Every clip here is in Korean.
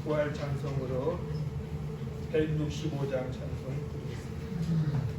부활 찬송으로 165장 찬송 드리겠습니다.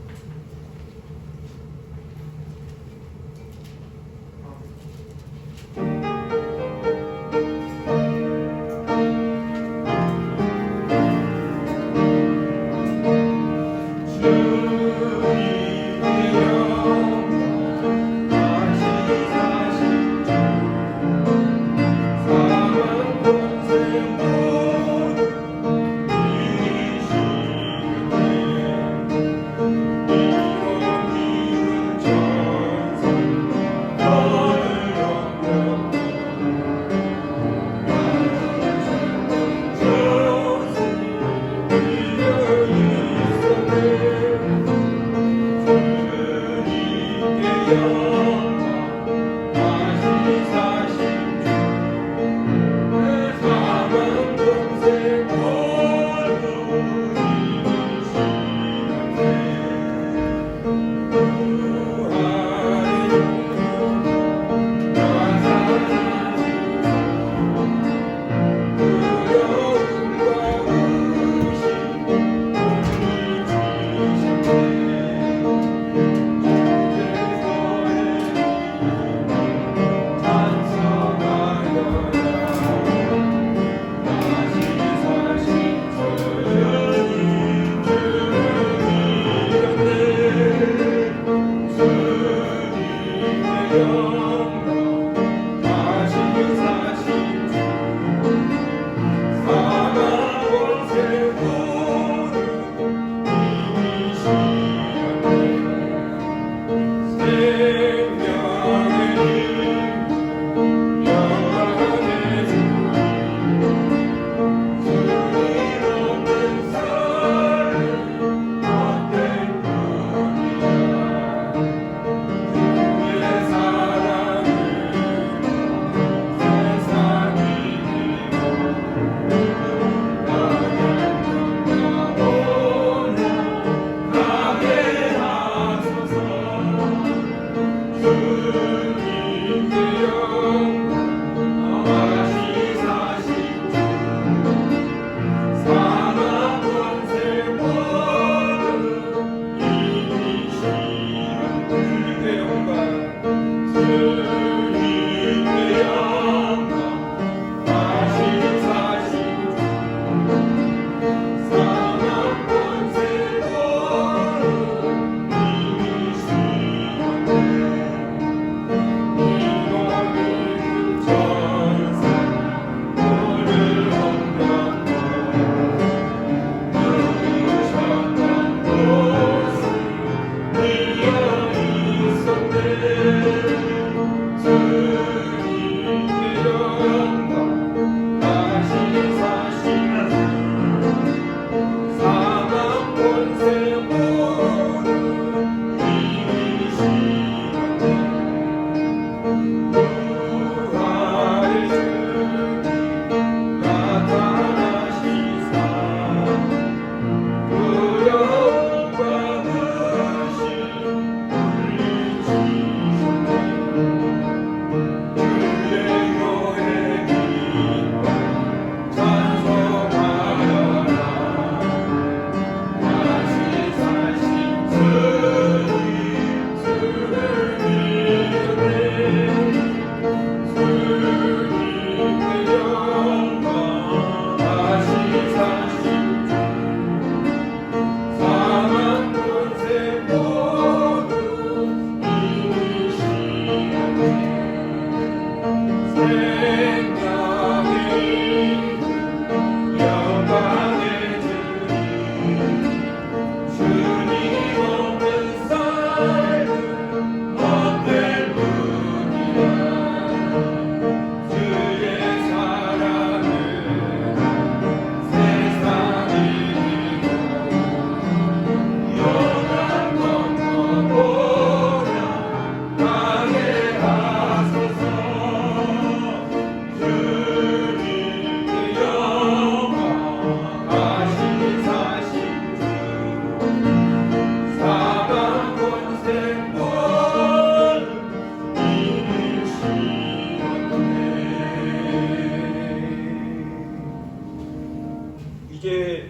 이제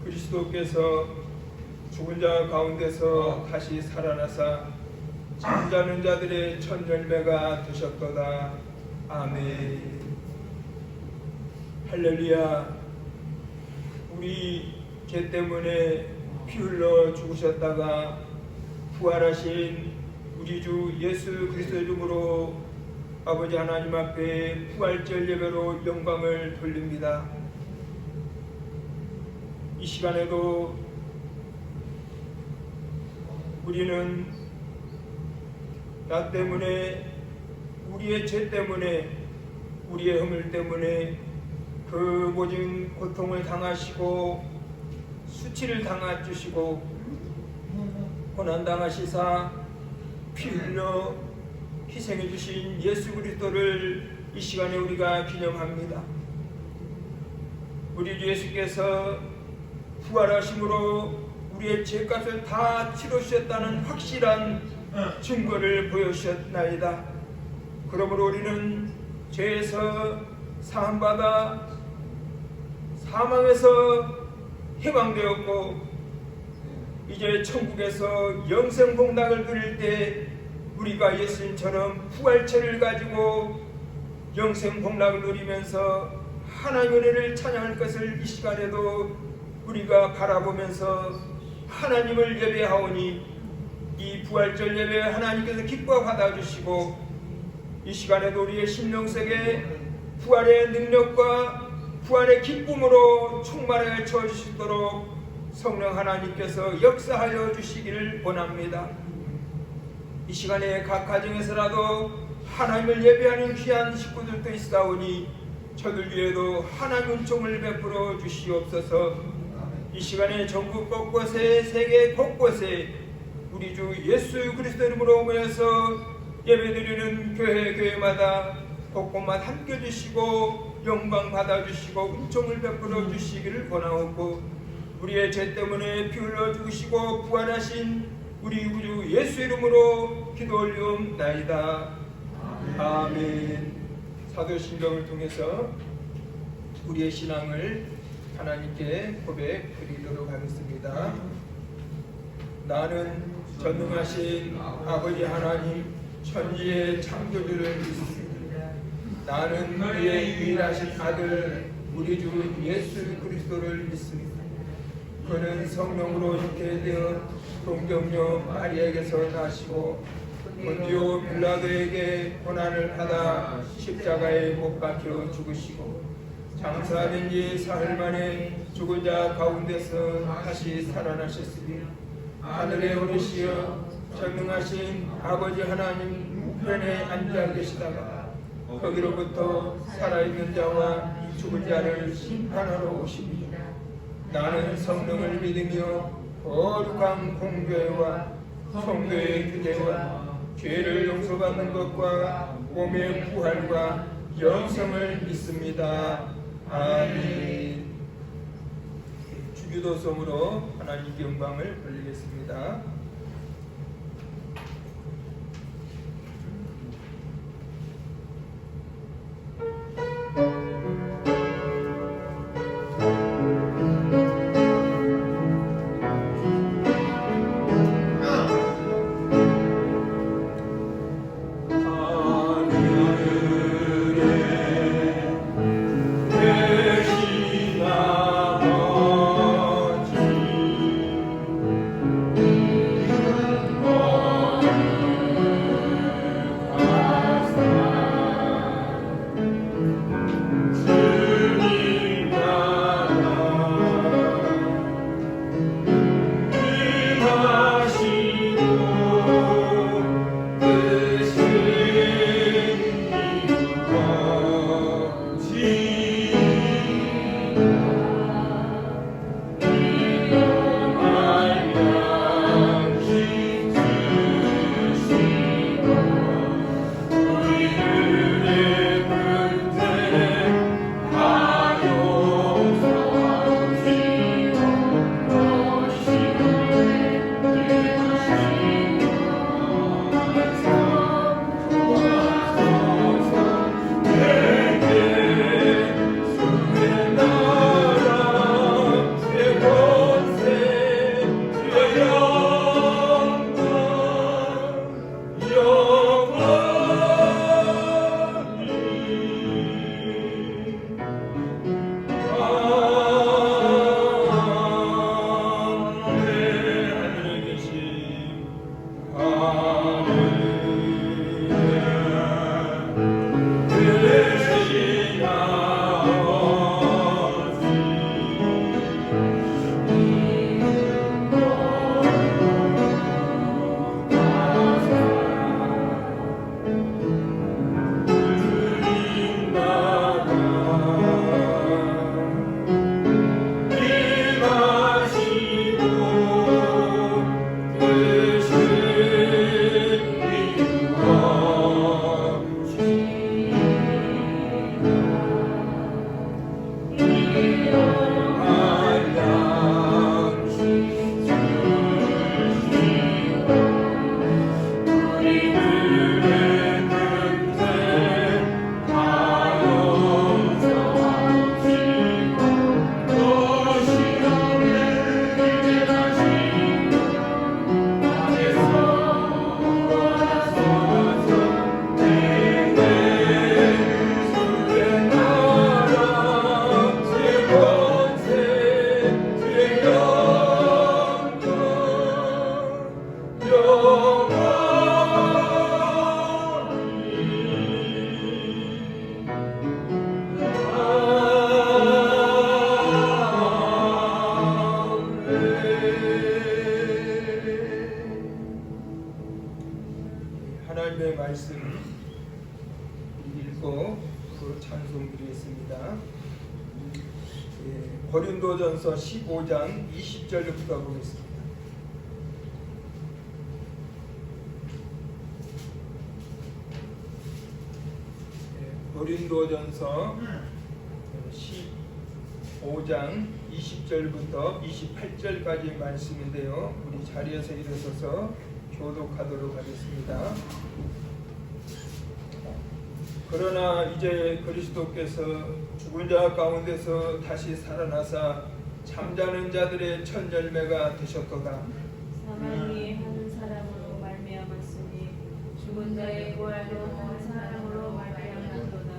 그리스도께서 죽은 자 가운데서 다시 살아나사 잠자는 자들의 첫 열매가 되셨도다. 아멘. 할렐루야. 우리 죄 때문에 피 흘러 죽으셨다가 부활하신 우리 주 예수 그리스도 이름으로 아버지 하나님 앞에 부활절 예배로 영광을 돌립니다. 이 시간에도 우리는 나 때문에, 우리의 죄 때문에, 우리의 허물 때문에 그 모든 고통을 당하시고 수치를 당하주시고 고난당하시사 피 흘려 희생해 주신 예수 그리스도를 이 시간에 우리가 기념합니다. 우리 주 예수께서 부활하심으로 우리의 죄값을 다 치르셨다는 확실한 증거를 보여주셨나이다. 그러므로 우리는 죄에서 사함받아 사망에서 해방되었고 이제 천국에서 영생복락을 누릴 때 우리가 예수님처럼 부활체를 가지고 영생복락을 누리면서 하나님의 은혜를 찬양할 것을 이 시간에도 우리가 바라보면서 하나님을 예배하오니 이 부활절 예배 하나님께서 기뻐 받아주시고 이 시간에도 우리의 심령 속에 부활의 능력과 부활의 기쁨으로 충만하게 채워주시도록 성령 하나님께서 역사하여 주시기를 원합니다. 이 시간에 각 가정에서라도 하나님을 예배하는 귀한 식구들도 있사오니 저들 위에도 하나님 은총을 베풀어 주시옵소서. 이 시간에 전국 곳곳에 세계 곳곳에 우리 주 예수 그리스도 이름으로 모여서 예배드리는 교회마다 곳곳마다 함께 주시고 영광 받아주시고 은총을 베풀어 주시기를 원하옵고 우리의 죄 때문에 피 흘려 죽으시고 부활하신 우리 주 예수 이름으로 기도 올리옵나이다. 아멘. 사도신경을 통해서 우리의 신앙을 하나님께 고백드리도록 하겠습니다. 나는 전능하신 아버지 하나님 천지의 창조주를 믿습니다. 나는 그의 유일하신 아들 우리 주 예수 그리스도를 믿습니다. 그는 성령으로 잉태되어 동정녀 마리아에게서 나시고 본디오 빌라도에게 고난을 받아 십자가에 못 박혀 죽으시고 장사된 지 사흘 만에 죽은 자 가운데서 다시 살아나셨으니 하늘에 오르시어 전능하신 아버지 하나님 우편에 앉아 계시다가 거기로부터 살아있는 자와 죽은 자를 심판하러 오십니다. 나는 성령을 믿으며 거룩한 공교회와 성도의 규례와 죄를 용서받는 것과 몸의 부활과 영생을 믿습니다. 아멘. 주기도성으로 하나님께 영광을 돌리겠습니다. 고린도전서 15장 20절부터 보겠습니다. 고린도전서 15장 20절부터 28절까지 말씀인데요. 우리 자리에서 일어서서 교독하도록 하겠습니다. 그러나 이제 그리스도께서 죽은 자 가운데서 다시 살아나사 잠자는 자들의 첫 열매가 되셨도다. 사망이 한 사람으로 말미암았으니 죽은 자의 부활도 한 사람으로 말미암았도다.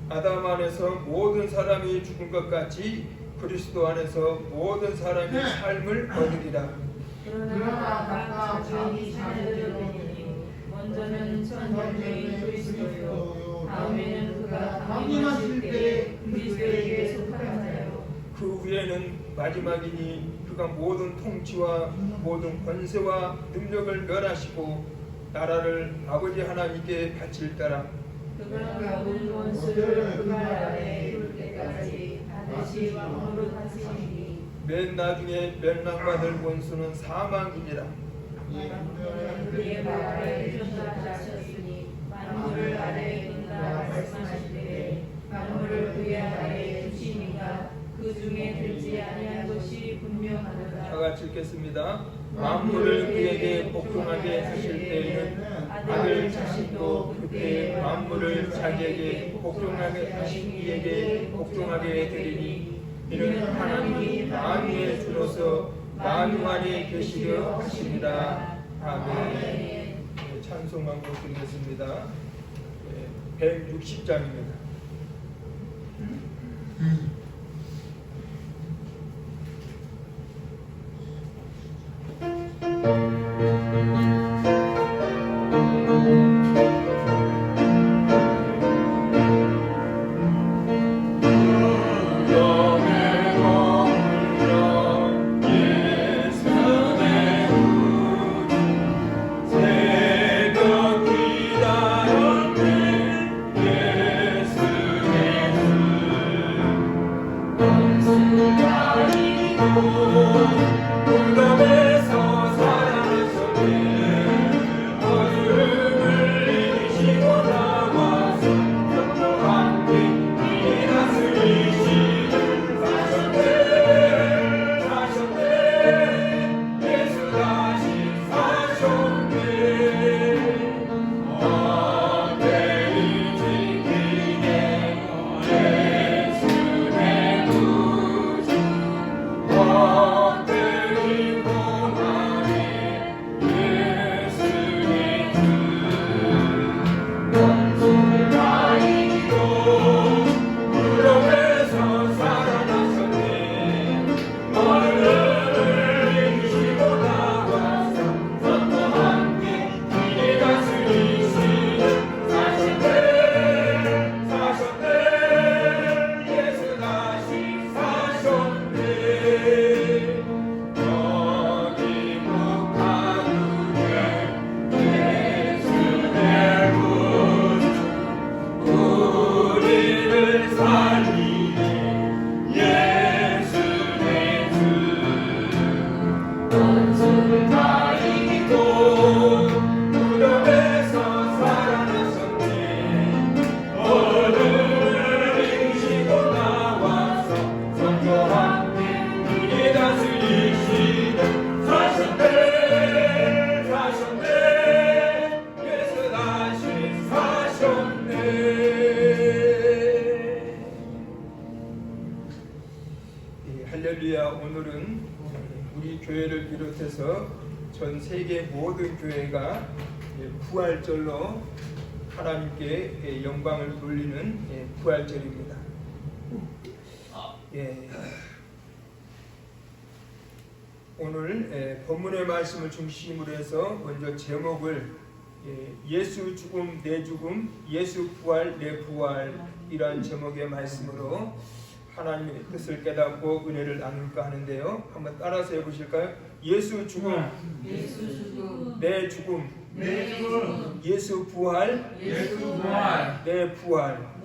아담 안에서 모든 사람이 죽은 것 같이 그리스도 안에서 모든 사람이 삶을 얻으리라. 그러나 각각 자기 자녀를 보니 먼저는 첫 열매인 그리스도요 다음에는 그가 강림하실 때에 그리스도에게 속한 자요 그 후에는 마지막이니 그가 모든 통치와 모든 권세와 능력을 멸하시고 나라를 아버지 하나님께 바칠 때라. 그가 모든 원수를 그가 아래에 둘 때까지 반드시 왕으로 다스리니 맨 나중에 멸망받을 원수는 사망이니라. 만물은 그의 발 아래에 둔다 하셨으니 만물을 아래에 둔다 말씀하실 때에 만물을 그의 아래에 두시니가 그 중에 들지 아니한 것이 분명하도다. 다 같이 읽겠습니다. 만물을 그에게 복종하게 하실 때에는 아들 자신도 그때 만물을 자기에게 복종하게 하신 이에게 복종하게 되리니 이는 하나님이 만유의 주로서 만유 안에 계시려 하십니다. 아멘. 네, 찬송한 곡 드리겠습니다. 160장입니다. 할렐루야. 오늘은 우리 교회를 비롯해서 전 세계 모든 교회가 부활절로 하나님께 영광을 돌리는 부활절입니다. 오늘 본문의 말씀을 중심으로 해서 먼저 제목을 예수 죽음 내 죽음, 예수 부활 내 부활이란 제목의 말씀으로 하나님의 뜻을 깨닫고 은혜를 나눌까 하는데요. 한번 따라서 해보실까요? 예수 죽음, 내 죽음, 예수 부활, 내 부활.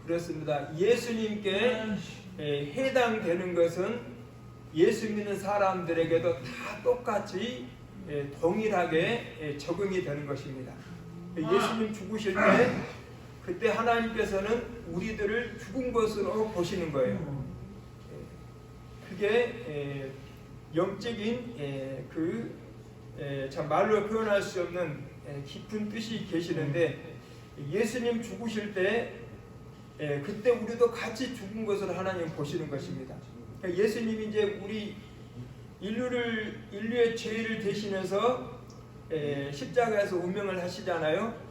그렇습니다. 예수님께 해당되는 것은 예수 믿는 사람들에게도 다 똑같이 동일하게 적용이 되는 것입니다. 예수님 죽으실 때 그때 하나님께서는 우리들을 죽은 것으로 보시는 거예요. 그게 영적인 참 말로 표현할 수 없는 깊은 뜻이 계시는데, 예수님 죽으실 때 그때 우리도 같이 죽은 것으로 하나님 보시는 것입니다. 예수님이 이제 우리 인류의 죄를 대신해서 십자가에서 운명을 하시잖아요.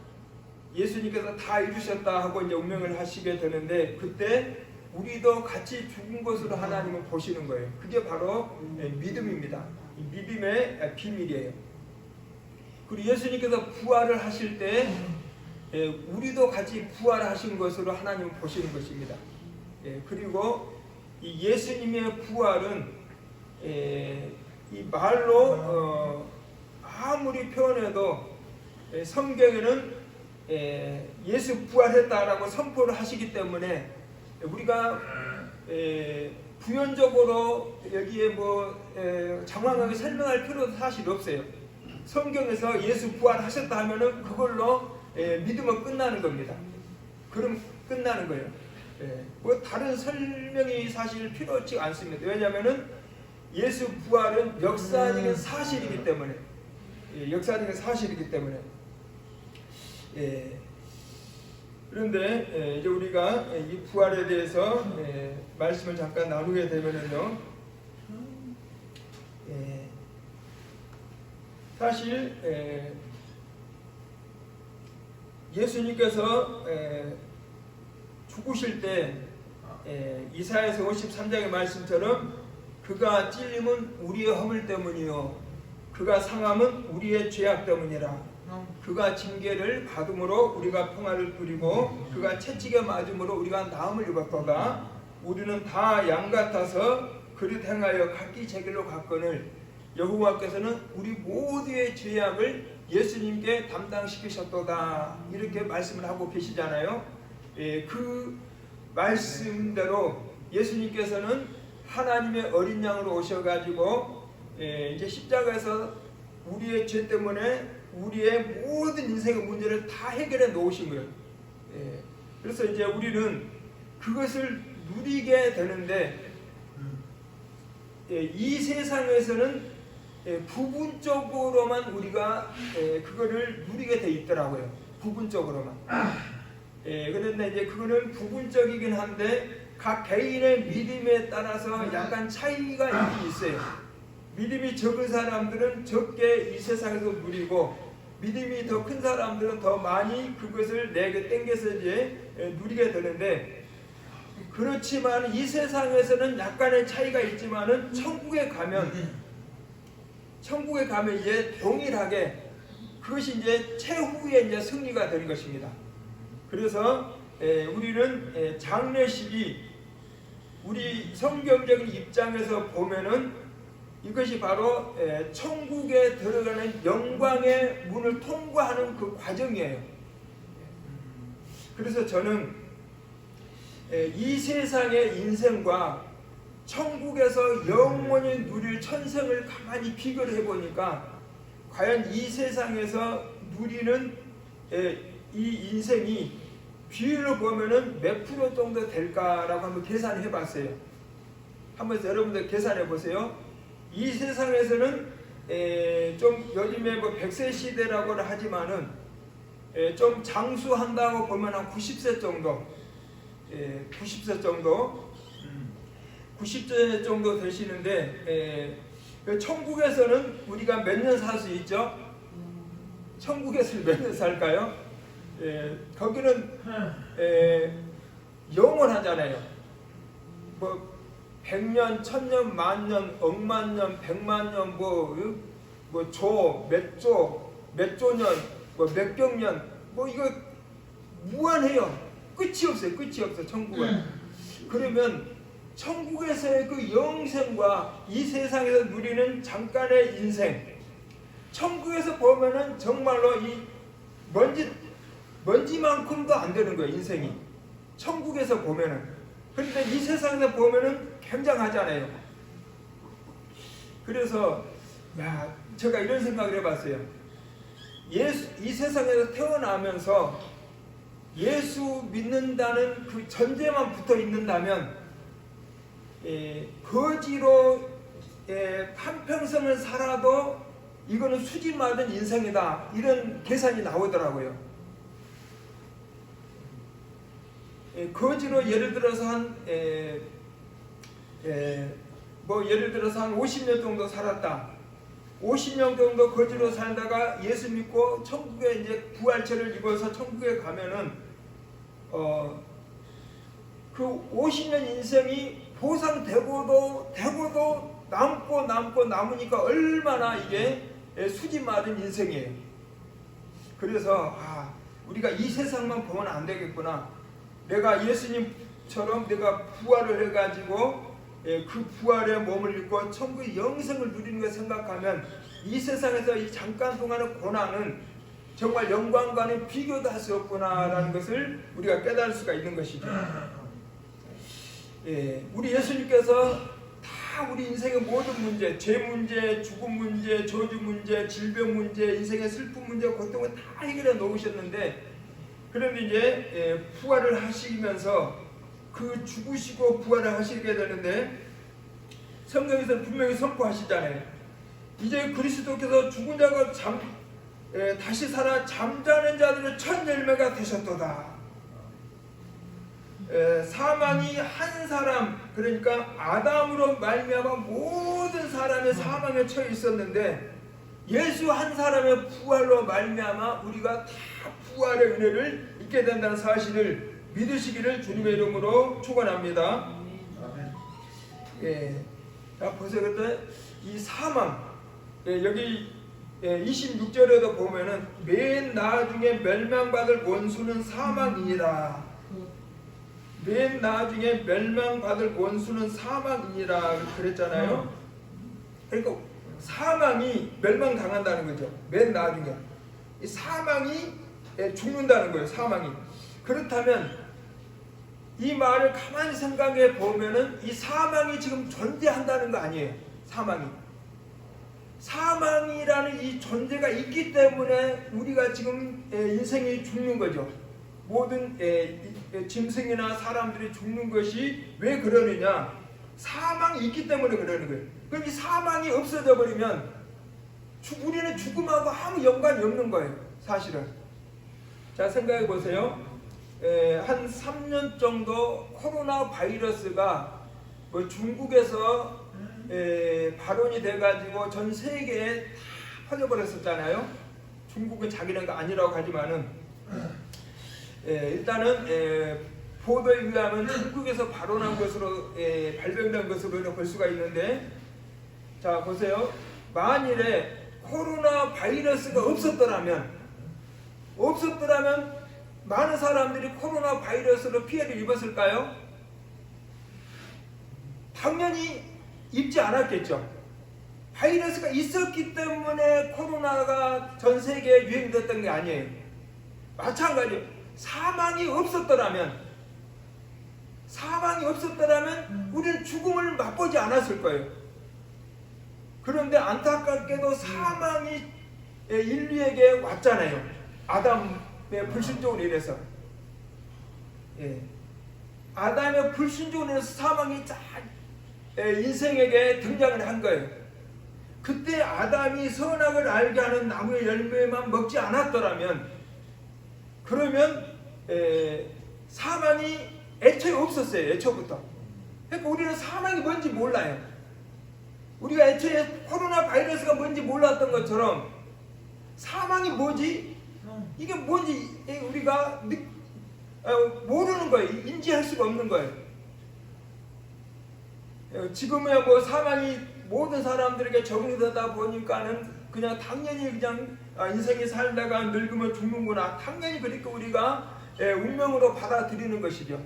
예수님께서 다 이루셨다 하고 이제 운명을 하시게 되는데, 그때 우리도 같이 죽은 것으로 하나님은 보시는 거예요. 그게 바로 믿음입니다. 믿음의 비밀이에요. 그리고 예수님께서 부활을 하실 때 우리도 같이 부활하신 것으로 하나님은 보시는 것입니다. 그리고 이 예수님의 부활은 이 말로 아무리 표현해도 성경에는 예수 부활했다라고 선포를 하시기 때문에 우리가 부연적으로 여기에 장황하게 설명할 필요도 사실 없어요. 성경에서 예수 부활하셨다 하면은 그걸로 믿음은 끝나는 겁니다. 그럼 끝나는 거예요. 다른 설명이 사실 필요치 않습니다. 왜냐하면은 예수 부활은 역사적인 사실이기 때문에, 그런데 이제 우리가 이 부활에 대해서 말씀을 잠깐 나누게 되면은요, 사실 예수님께서 죽으실 때 이사야서 53장의 말씀처럼 그가 찔림은 우리의 허물 때문이요 그가 상함은 우리의 죄악 때문이라. 그가 징계를 받음으로 우리가 평화를 누리고 그가 채찍에 맞음으로 우리가 나음을 입었도다. 우리는 다 양 같아서 그릇 행하여 각기 제 길로 갔거늘 여호와께서는 우리 모두의 죄악을 예수님께 담당시키셨도다. 이렇게 말씀을 하고 계시잖아요. 그 말씀대로 예수님께서는 하나님의 어린 양으로 오셔가지고 이제 십자가에서 우리의 죄 때문에 우리의 모든 인생의 문제를 다 해결해 놓으신 거예요. 그래서 이제 우리는 그것을 누리게 되는데, 이 세상에서는 부분적으로만 우리가 그거를 누리게 돼 있더라고요. 부분적으로만. 그런데 이제 그거는 부분적이긴 한데 각 개인의 믿음에 따라서 약간 차이가 있긴 있어요. 믿음이 적은 사람들은 적게 이 세상에서 누리고, 믿음이 더 큰 사람들은 더 많이 그것을 내게 땡겨서 이제 누리게 되는데, 그렇지만 이 세상에서는 약간의 차이가 있지만은 천국에 가면 이제 동일하게 그것이 이제 최후의 이제 승리가 되는 것입니다. 그래서 우리는 장례식이 우리 성경적인 입장에서 보면은 이것이 바로 천국에 들어가는 영광의 문을 통과하는 그 과정이에요. 그래서 저는 이 세상의 인생과 천국에서 영원히 누릴 천생을 가만히 비교를 해보니까 과연 이 세상에서 누리는 이 인생이 비율로 보면은 몇 프로 정도 될까라고 한번 계산해 봤어요. 한번 여러분들 계산해 보세요. 이 세상에서는 좀 요즘에 100세 시대라고 하지만은 좀 장수한다고 보면 한 90세 정도, 90세 정도 되시는데, 천국에서는 우리가 몇 년 살 수 있죠? 천국에서는 몇 년 살까요? 거기는 영원하잖아요. 100년, 1000년, 만년, 억만년, 100만년, 몇 조년, 몇백년, 이거 무한해요. 끝이 없어, 천국은. 그러면 천국에서의 그 영생과 이 세상에서 누리는 잠깐의 인생, 천국에서 보면은 정말로 이 먼지만큼도 안 되는 거예요, 인생이. 천국에서 보면은. 그런데 이 세상에 보면은 굉장하잖아요. 그래서 제가 이런 생각을 해봤어요. 이 세상에서 태어나면서 예수 믿는다는 그 전제만 붙어 있는다면 거지로 한평생을 살아도 이거는 수지 맞은 인생이다, 이런 계산이 나오더라고요. 거지로 예를 들어서 예를 들어서 한 50년 정도 살았다. 50년 정도 거지로 살다가 예수 믿고 천국에 이제 부활체를 입어서 천국에 가면은 그 50년 인생이 보상되고도 남으니까 얼마나 이게 수지 맞은 인생이에요. 그래서 우리가 이 세상만 보면 안 되겠구나. 내가 예수님처럼 내가 부활을 해가지고 그 부활의 몸을 입고 천국의 영생을 누리는 걸 생각하면 이 세상에서 이 잠깐 동안의 고난은 정말 영광과는 비교도 할 수 없구나라는 것을 우리가 깨달을 수가 있는 것이죠. 우리 예수님께서 다 우리 인생의 모든 문제, 죄 문제, 죽음 문제, 저주 문제, 질병 문제, 인생의 슬픔 문제, 고통을 다 해결해 놓으셨는데, 그런데 이제 부활을 하시면서 그 죽으시고 부활을 하시게 되는데, 성경에서 분명히 선포하시잖아요. 이제 그리스도께서 죽은 자가 다시 살아 잠자는 자들의 첫 열매가 되셨도다. 사망이 한 사람, 그러니까 아담으로 말미암아 모든 사람의 사망에 처해 있었는데, 예수 한 사람의 부활로 말미암아 우리가 다 부활의 은혜를 잊게 된다는 사실을 믿으시기를 주님의 이름으로 축원합니다. 자, 보세요. 그때 이 사망, 여기 26절에도 보면은 맨 나중에 멸망받을 원수는 사망이니라. 맨 나중에 멸망받을 원수는 사망이니라 그랬잖아요. 그러니까 사망이 멸망당한다는 거죠. 맨 나중에 이 사망이 죽는다는 거예요. 사망이. 그렇다면 이 말을 가만히 생각해 보면은 이 사망이 지금 존재한다는 거 아니에요. 사망이라는 이 존재가 있기 때문에 우리가 지금 인생이 죽는 거죠. 모든 짐승이나 사람들이 죽는 것이 왜 그러느냐? 사망이 있기 때문에 그러는 거예요. 그럼 이 사망이 없어져 버리면 우리는 죽음하고 아무 연관이 없는 거예요. 사실은. 자, 생각해 보세요. 한 3년 정도 코로나 바이러스가 중국에서 발원이 돼가지고 전 세계에 다 퍼져버렸었잖아요. 중국은 자기는 아니라고 하지만은 일단은 보도에 의하면 중국에서 발원한 것으로 발병된 것으로 볼 수가 있는데, 자 보세요. 만일에 코로나 바이러스가 없었더라면 많은 사람들이 코로나 바이러스로 피해를 입었을까요? 당연히 입지 않았겠죠. 바이러스가 있었기 때문에 코로나가 전 세계에 유행됐던 게 아니에요. 마찬가지로 사망이 없었더라면 우리는 죽음을 맛보지 않았을 거예요. 그런데 안타깝게도 사망이 인류에게 왔잖아요. 아담의 불순종으로 인해서. 아담의 불순종으로 인해서 사망이 인생에게 등장을 한 거예요. 그때 아담이 선악을 알게 하는 나무의 열매만 먹지 않았더라면, 그러면 사망이 애초에 없었어요. 애초부터. 그러니까 우리는 사망이 뭔지 몰라요. 우리가 애초에 코로나 바이러스가 뭔지 몰랐던 것처럼 사망이 뭐지? 이게 뭔지 우리가 모르는 거예요. 인지할 수가 없는 거예요. 지금의 사망이 모든 사람들에게 적응이 되다 보니까는 그냥 당연히 인생이 살다가 늙으면 죽는구나, 당연히 그렇게 우리가 운명으로 받아들이는 것이죠.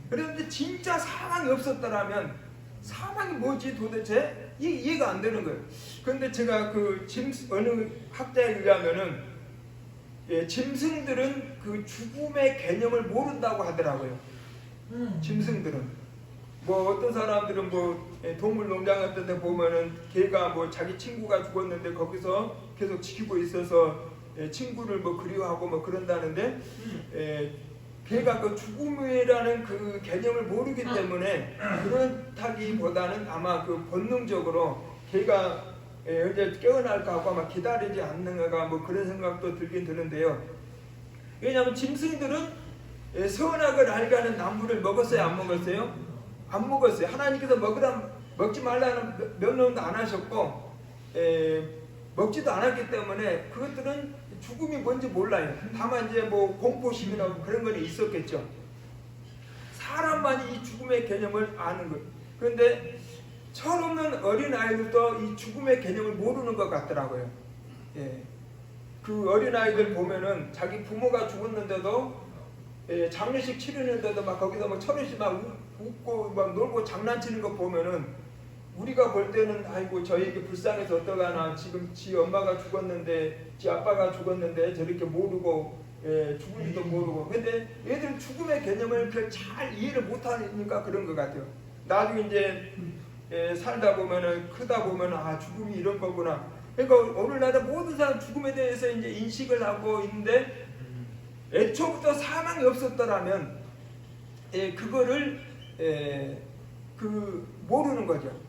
그런데 진짜 사망이 없었더라면 사망이 뭐지 도대체 이해가 안 되는 거예요. 그런데 제가 어느 학자에 의하면은 짐승들은 그 죽음의 개념을 모른다고 하더라고요. 짐승들은 뭐 어떤 사람들은 뭐 동물 농장 같은 데 보면은 개가 뭐 자기 친구가 죽었는데 거기서 계속 지키고 있어서 친구를 뭐 그리워하고 뭐 그런다는데 개가 그 죽음이라는 그 개념을 모르기 때문에 그렇다기보다는 아마 그 본능적으로 개가 언제 깨어날까 하고 아마 기다리지 않는가 뭐 그런 생각도 들긴 드는데요. 왜냐하면 짐승들은 선악을 알게 하는 나무를 먹었어요? 안 먹었어요? 안 먹었어요. 하나님께서 먹지 말라는 명령도 안 하셨고 먹지도 않았기 때문에 그것들은 죽음이 뭔지 몰라요. 다만 이제 뭐 공포심이나 그런 건 있었겠죠. 사람만이 이 죽음의 개념을 아는 거예요. 그런데 철없는 어린 아이들도 이 죽음의 개념을 모르는 것 같더라고요. 그 어린 아이들 보면은 자기 부모가 죽었는데도 장례식 치르는데도 막 거기서 막 철없이 막 웃고 막 놀고 장난치는 거 보면은 우리가 볼 때는 아이고 저에게 불쌍해서 어떡하나 지금 지 엄마가 죽었는데 지 아빠가 죽었는데 저렇게 모르고 죽은지도 모르고 근데 얘들은 죽음의 개념을 잘 이해를 못하니까 그런 것 같아요. 나중에 이제 살다 보면은 크다 보면 아 죽음이 이런 거구나. 그러니까 오늘날의 모든 사람 죽음에 대해서 이제 인식을 하고 있는데 애초부터 사망이 없었더라면 그거를 모르는 거죠.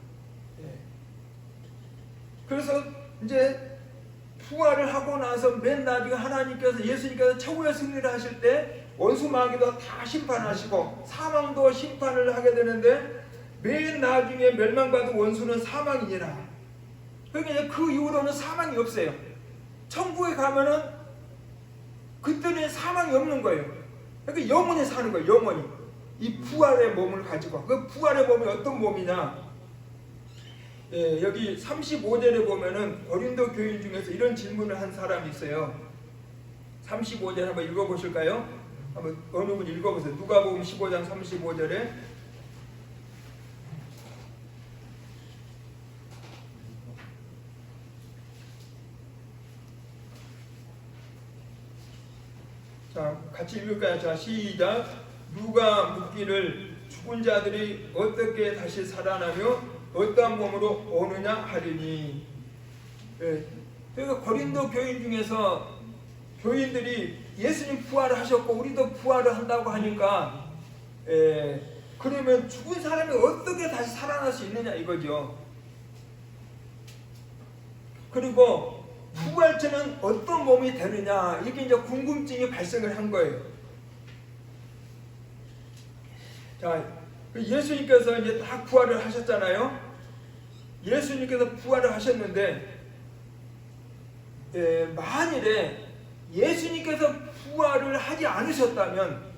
그래서 이제 부활을 하고 나서 맨 나중에 하나님께서 예수님께서 최후의 승리를 하실 때 원수 마귀도 다 심판하시고 사망도 심판을 하게 되는데 맨 나중에 멸망받은 원수는 사망이니라. 그러니까 그 이후로는 사망이 없어요. 천국에 가면은 그때는 사망이 없는 거예요. 그러니까 영원히 사는 거예요. 영원히. 이 부활의 몸을 가지고. 그 부활의 몸이 어떤 몸이냐? 여기 35절에 보면은 고린도 교인 중에서 이런 질문을 한 사람이 있어요. 35절 한번 읽어보실까요? 한번 어느 분 읽어보세요. 누가복음 15장 35절에 자, 같이 읽을까요? 자, 시작. 누가 묻기를 죽은 자들이 어떻게 다시 살아나며 어떠한 몸으로 오느냐 하리니. 그러니까 고린도 교인 중에서 교인들이 예수님 부활을 하셨고 우리도 부활을 한다고 하니까 그러면 죽은 사람이 어떻게 다시 살아날 수 있느냐 이거죠. 그리고 부활체는 어떤 몸이 되느냐 이게 이제 궁금증이 발생을 한 거예요. 자, 예수님께서 이제 다 부활을 하셨잖아요. 예수님께서 부활을 하셨는데 만일에 예수님께서 부활을 하지 않으셨다면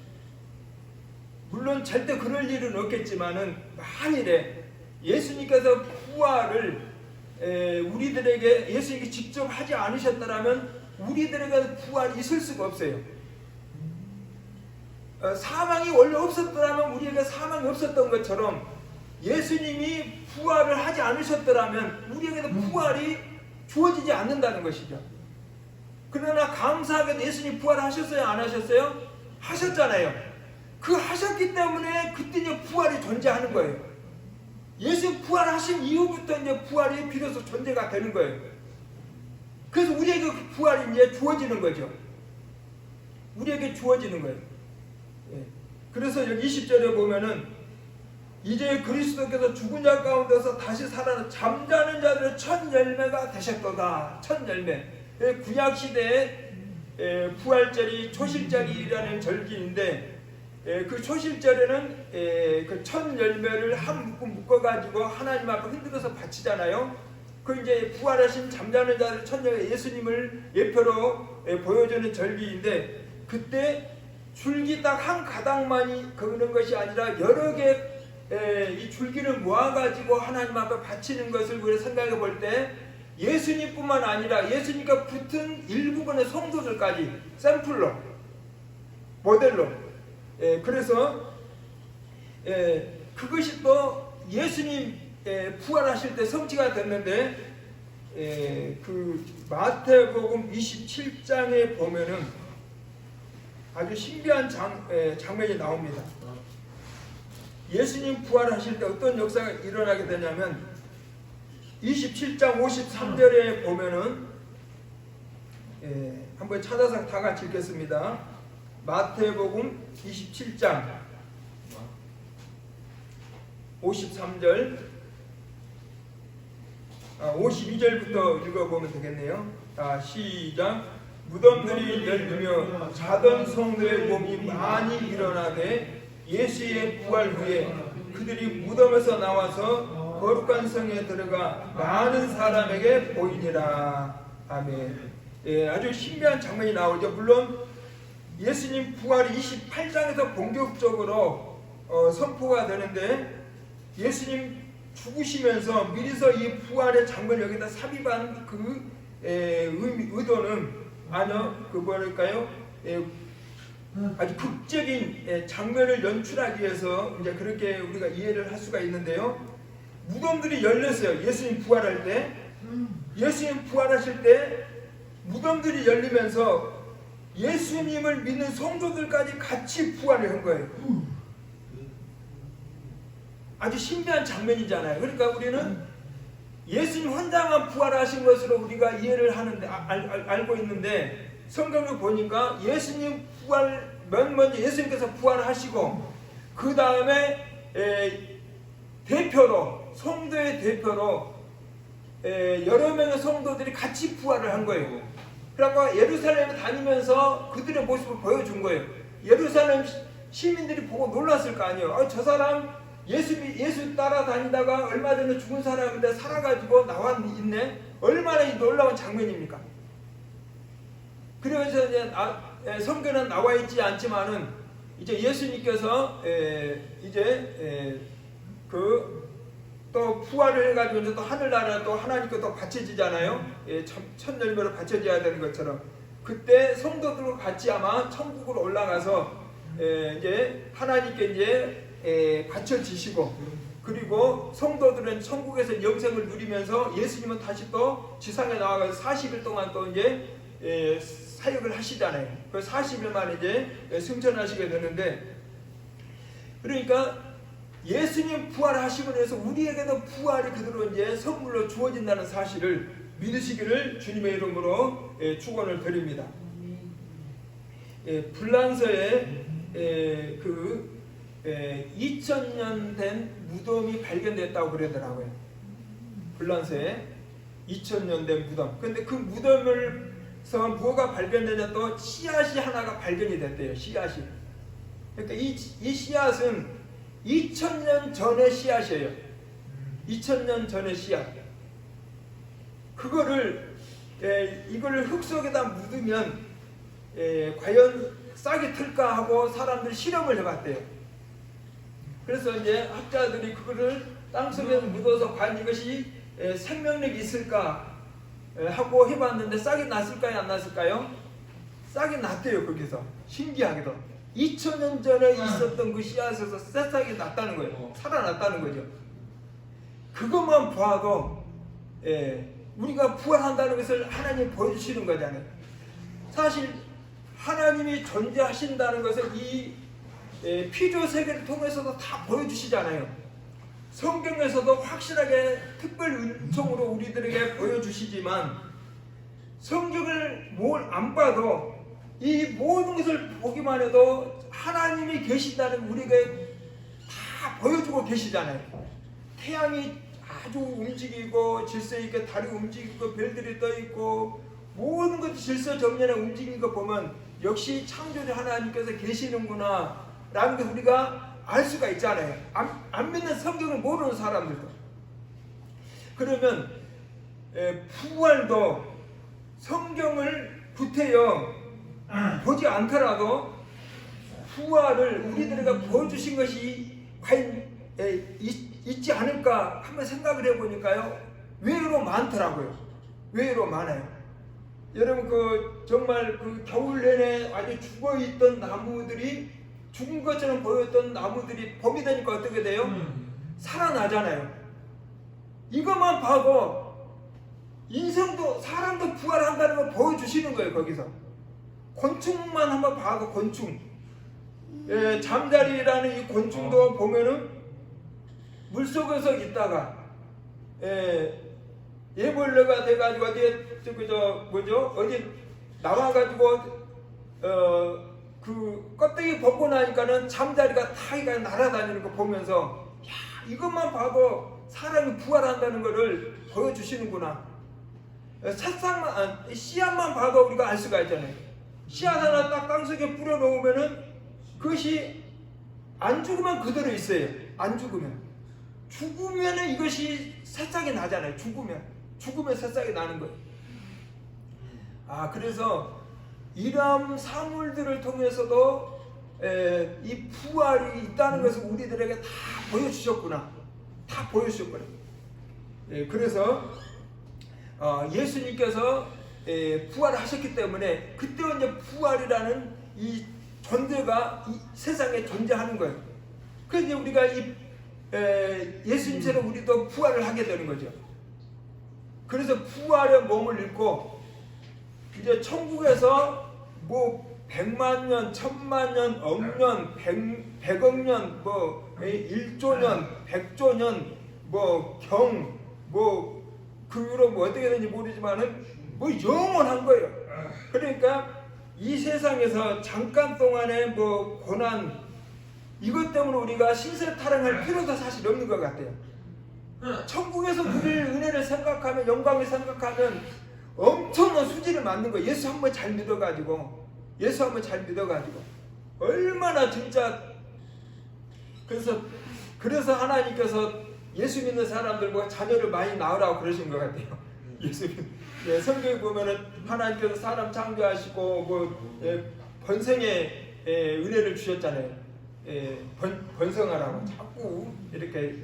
물론 절대 그럴 일은 없겠지만은 만일에 예수님께서 부활을 우리들에게 예수님이 직접 하지 않으셨더라면 우리들에게 부활이 있을 수가 없어요. 사망이 원래 없었더라면 우리에게 사망이 없었던 것처럼 예수님이 부활을 하지 않으셨더라면 우리에게도 부활이 주어지지 않는다는 것이죠. 그러나 감사하게도 예수님 부활하셨어요? 안 하셨어요? 하셨잖아요. 그 하셨기 때문에 그때 이제 부활이 존재하는 거예요. 예수 부활하신 이후부터 이제 부활이 비로소 존재가 되는 거예요. 그래서 우리에게 그 부활이 이제 주어지는 거죠. 우리에게 주어지는 거예요. 그래서 여기 20절에 보면은 이제 그리스도께서 죽은 자 가운데서 다시 살아나 잠자는 자들의 첫 열매가 되셨도다. 첫 열매. 구약 시대에 부활절이 초실절이라는 절기인데 그 초실절에는 그 첫 열매를 한 묶음 묶어가지고 하나님 앞에 흔들어서 바치잖아요. 그 이제 부활하신 잠자는 자들 첫 열매 예수님을 예표로 보여주는 절기인데 그때 줄기 딱 한 가닥만이 그는 것이 아니라 여러 개 이 줄기를 모아가지고 하나님 앞에 바치는 것을 우리가 생각해 볼 때 예수님뿐만 아니라 예수님과 붙은 일부분의 성도들까지 샘플로 모델로 그래서 그것이 또 예수님 부활하실 때 성취가 됐는데 그 마태복음 27장에 보면은 아주 신비한 장면이 나옵니다. 예수님 부활하실 때 어떤 역사가 일어나게 되냐면 27장 53절에 보면은 한번 찾아서 다 같이 읽겠습니다. 마태복음 27장 53절 52절부터 읽어보면 되겠네요. 시작. 무덤들이 열리며 자던 성도의 몸이 많이 일어나되 예수의 부활 후에 그들이 무덤에서 나와서 거룩한 성에 들어가 많은 사람에게 보이니라. 아멘. 아주 신비한 장면이 나오죠. 물론 예수님 부활이 28장에서 본격적으로 선포가 되는데 예수님 죽으시면서 미리서 이 부활의 장면을 여기다 삽입한 그 의도는 뭐랄까요? 아주 극적인 장면을 연출하기 위해서 이제 그렇게 우리가 이해를 할 수가 있는데요. 무덤들이 열렸어요. 예수님 부활할 때. 예수님 부활하실 때 무덤들이 열리면서 예수님을 믿는 성도들까지 같이 부활을 한 거예요. 아주 신비한 장면이잖아요. 그러니까 우리는 예수님 혼자만 부활하신 것으로 우리가 이해를 하는데 알고 있는데 성경을 보니까 예수님 부활 먼저 예수님께서 부활하시고 그 다음에 대표로 성도의 대표로 여러 명의 성도들이 같이 부활을 한 거예요. 그러니까 예루살렘에 다니면서 그들의 모습을 보여준 거예요. 예루살렘 시민들이 보고 놀랐을 거 아니에요. 저 사람 예수 따라다니다가 얼마 전에 죽은 사람인데 살아가지고 나와 있네. 얼마나 놀라운 장면입니까? 그래서 이제 성경은 나와 있지 않지만은 이제 예수님께서 또 부활을 해가지고 이제 또 하늘나라 또 하나님께 또 바쳐지잖아요. 첫 열매로 바쳐져야 되는 것처럼 그때 성도들과 같이 아마 천국으로 올라가서 이제 하나님께 이제 바쳐지시고 그리고 성도들은 천국에서 영생을 누리면서 예수님은 다시 또 지상에 나와서 40일 동안 또 이제 사역을 하시잖아요. 그 40일 만에 이제 승천하시게 되는데 그러니까 예수님 부활하시고 나서 우리에게도 부활이 그대로 이제 선물로 주어진다는 사실을 믿으시기를 주님의 이름으로 축원을 드립니다. 불란서에 2000년 된 무덤이 발견됐다고 그러더라고요. 불란서에 2000년 된 무덤. 근데 그 무덤에서 뭐가 발견되냐 또 씨앗이 하나가 발견이 됐대요. 씨앗이. 그러니까 이 씨앗은 2000년 전의 씨앗이에요. 2000년 전의 씨앗. 이거를 흙 속에다 묻으면 과연 싹이 틀까 하고 사람들이 실험을 해봤대요. 그래서 이제 학자들이 그거를 땅속에 묻어서 과연 이것이 생명력이 있을까 하고 해봤는데 싹이 났을까요? 안 났을까요? 싹이 났대요. 거기서 신기하게도 2000년 전에 있었던 그 씨앗에서 새싹이 났다는 거예요. 살아났다는 거죠. 그것만 봐도 우리가 부활한다는 것을 하나님이 보여주시는 거잖아요. 사실 하나님이 존재하신다는 것을 이 피조 세계를 통해서도 다 보여주시잖아요. 성경에서도 확실하게 특별 은총으로 우리들에게 보여주시지만 성경을 안 봐도 이 모든 것을 보기만 해도 하나님이 계신다는 우리에게 다 보여주고 계시잖아요. 태양이 아주 움직이고 질서 있게 달이 움직이고 별들이 떠 있고 모든 것이 질서 정연에 움직이는 거 보면 역시 창조주 하나님께서 계시는구나 라는 걸 우리가 알 수가 있잖아요. 안 믿는 성경을 모르는 사람들도. 그러면 부활도 성경을 구태여 보지 않더라도 부활을 우리들에게 보여주신 것이 과연 있지 않을까 한번 생각을 해보니까요, 의외로 많더라고요. 의외로 많아요. 여러분 정말 겨울 내내 아주 죽어있던 나무들이 죽은 것처럼 보였던 나무들이 봄이 되니까 어떻게 돼요? 살아나잖아요. 이것만 봐도 인생도 사람도 부활한다는 걸 보여주시는 거예요. 거기서 곤충만 한번 봐도 곤충 잠자리라는 이 곤충도 보면은 물속에서 있다가 예벌레가 돼가지고 어디 나와가지고 그 껍데기 벗고 나니까는 잠자리가 타이가 날아다니는 거 보면서 야, 이것만 봐도 사람이 부활한다는 것을 보여주시는구나. 새싹만 씨앗만 봐도 우리가 알 수가 있잖아요. 씨앗 하나 딱 땅속에 뿌려 놓으면은 그것이 안 죽으면 그대로 있어요. 안 죽으면은 이것이 새싹이 나잖아요. 죽으면 새싹이 나는 거예요. 그래서 이러한 사물들을 통해서도 이 부활이 있다는 것을 우리들에게 다 보여주셨구나. 그래서 예수님께서 부활하셨기 때문에 그때 이제 부활이라는 이 존재가 이 세상에 존재하는 거예요. 그래서 이제 우리가 예수님처럼 우리도 부활을 하게 되는 거죠. 그래서 부활의 몸을 입고 이제 천국에서 뭐 100만 년, 1000만 년, 억년, 100억 년, 뭐 1조 년, 100조 년, 뭐 그 후로 뭐 어떻게 되는지 모르지만은 뭐 영원한 거예요. 그러니까 이 세상에서 잠깐 동안의 뭐 고난 이것 때문에 우리가 신세타령할 필요도 사실 없는 것 같아요. 천국에서 누릴 은혜를 생각하면, 영광을 생각하면 엄청난 수지를 맞는 거예요. 예수 한번 잘 믿어가지고 얼마나 진짜. 그래서 하나님께서 예수 믿는 사람들 뭐 자녀를 많이 낳으라고 그러신 것 같아요. 성경에 보면은 하나님께서 사람 창조하시고 뭐 번성의 은혜를 주셨잖아요. 번성하라고 자꾸 이렇게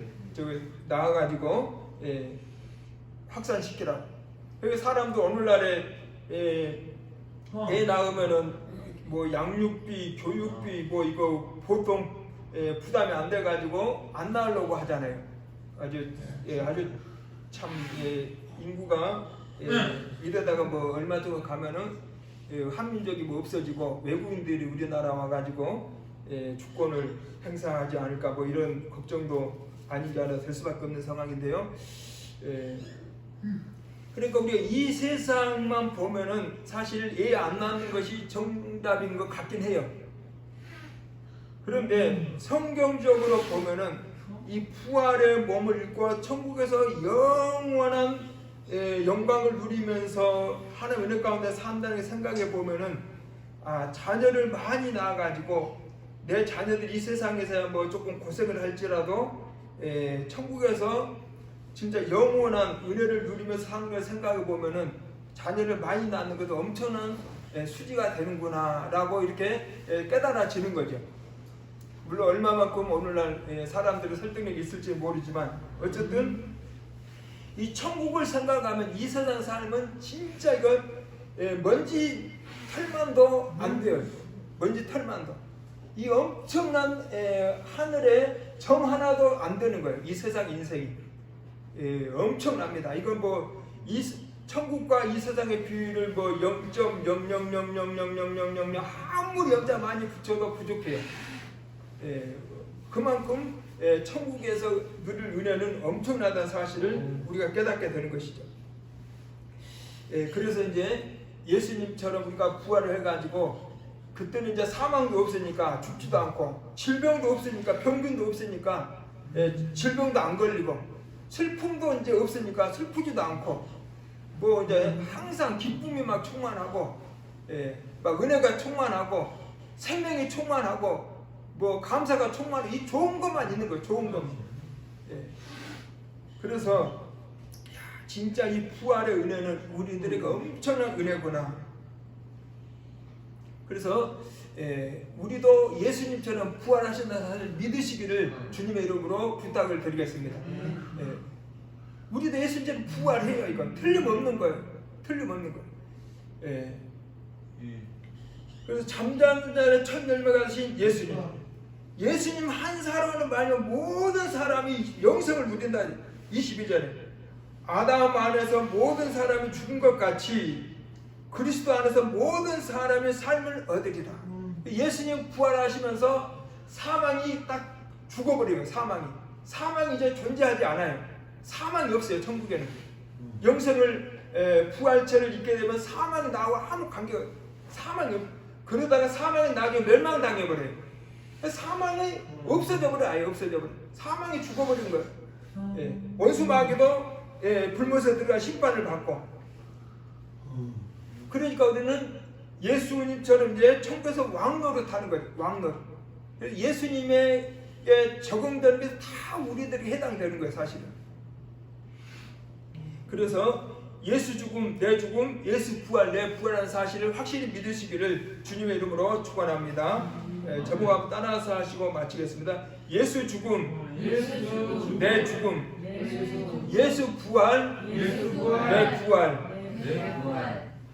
나와가지고 확산시키라고. 그래서 사람도 오늘날에 애 낳으면은 뭐 양육비, 교육비 뭐 이거 보통 부담이 안 돼가지고 안 낳으려고 하잖아요. 아주 참 인구가 이러다가 뭐 얼마 정도 가면은 한민족이 뭐 없어지고 외국인들이 우리나라 와가지고 주권을 행사하지 않을까 뭐 이런 걱정도 아니지 않아 될 수밖에 없는 상황인데요. 그러니까 우리가 이 세상만 보면은 사실 애 안 낳는 것이 정답인 것 같긴 해요. 그런데 성경적으로 보면은 이 부활의 몸을 입고 천국에서 영원한 영광을 누리면서 하나님 은혜 가운데 산다는 생각해 보면은 자녀를 많이 낳아가지고 내 자녀들이 이 세상에서 뭐 조금 고생을 할지라도 천국에서 진짜 영원한 은혜를 누리면서 사는 걸 생각해 보면은 자녀를 많이 낳는 것도 엄청난 수지가 되는구나 라고 이렇게 깨달아지는 거죠. 물론 얼마만큼 오늘날 사람들의 설득력이 있을지 모르지만 어쨌든 이 천국을 생각하면 이 세상 삶은 진짜 이거 먼지 털만도 안 돼요. 먼지 털만도. 이 엄청난 하늘에 점 하나도 안 되는 거예요. 이 세상 인생이 엄청납니다. 이건 뭐 이 천국과 이 세상의 비율을 뭐 0.00000000 아무리 염자 많이 붙여도 부족해요. 그만큼 천국에서 누릴 은혜는 엄청나다는 사실을 우리가 깨닫게 되는 것이죠. 그래서 이제 예수님처럼 우리가 부활을 해가지고 그때는 이제 사망도 없으니까 죽지도 않고 질병도 없으니까 병균도 없으니까 질병도 안 걸리고 슬픔도 이제 없으니까 슬프지도 않고 뭐 이제 항상 기쁨이 막 충만하고 막 은혜가 충만하고 생명이 충만하고 뭐 감사가 충만해. 이 좋은 것만 있는 거예요. 좋은 것만. 그래서 진짜 이 부활의 은혜는 우리들에게 엄청난 은혜구나. 그래서 우리도 예수님처럼 부활하신다는 사실을 믿으시기를 주님의 이름으로 부탁을 드리겠습니다. 우리도 예수님처럼 부활해요. 이건 틀림없는 거예요. 틀림없는 거예요. 그래서 잠자는 자의 첫 열매가 되신 예수님 한 사람으로 말하여 모든 사람이 영생을 누린다. 22절에 아담 안에서 모든 사람이 죽은 것 같이 그리스도 안에서 모든 사람의 삶을 얻으리라. 예수님 부활하시면서 사망이 딱 죽어버려요. 사망이 사망이 이제 존재하지 않아요. 사망이 없어요. 천국에는 영생을 부활체를 입게 되면 사망이 나와 아무 관계가 사망이 없. 그러다가 사망이 나중에 멸망당해버려요. 사망이 없어져 버려. 아예 없어져 버려. 사망이 죽어버리는 거예요. 원수 마귀도 불못에 들어가 심판을 받고. 그러니까 우리는 예수님처럼 이제 천국에서 왕노릇 하는 거예요. 왕노릇. 예수님에게 적용되는 게 다 우리들에게 해당되는 거예요. 사실은. 그래서 예수 죽음, 내 죽음, 예수 부활, 내 부활하는 사실을 확실히 믿으시기를 주님의 이름으로 축원합니다. 제목하고 따라서 하시고 마치겠습니다. 예수 죽음, 내 죽음, 예수 부활, 내 부활.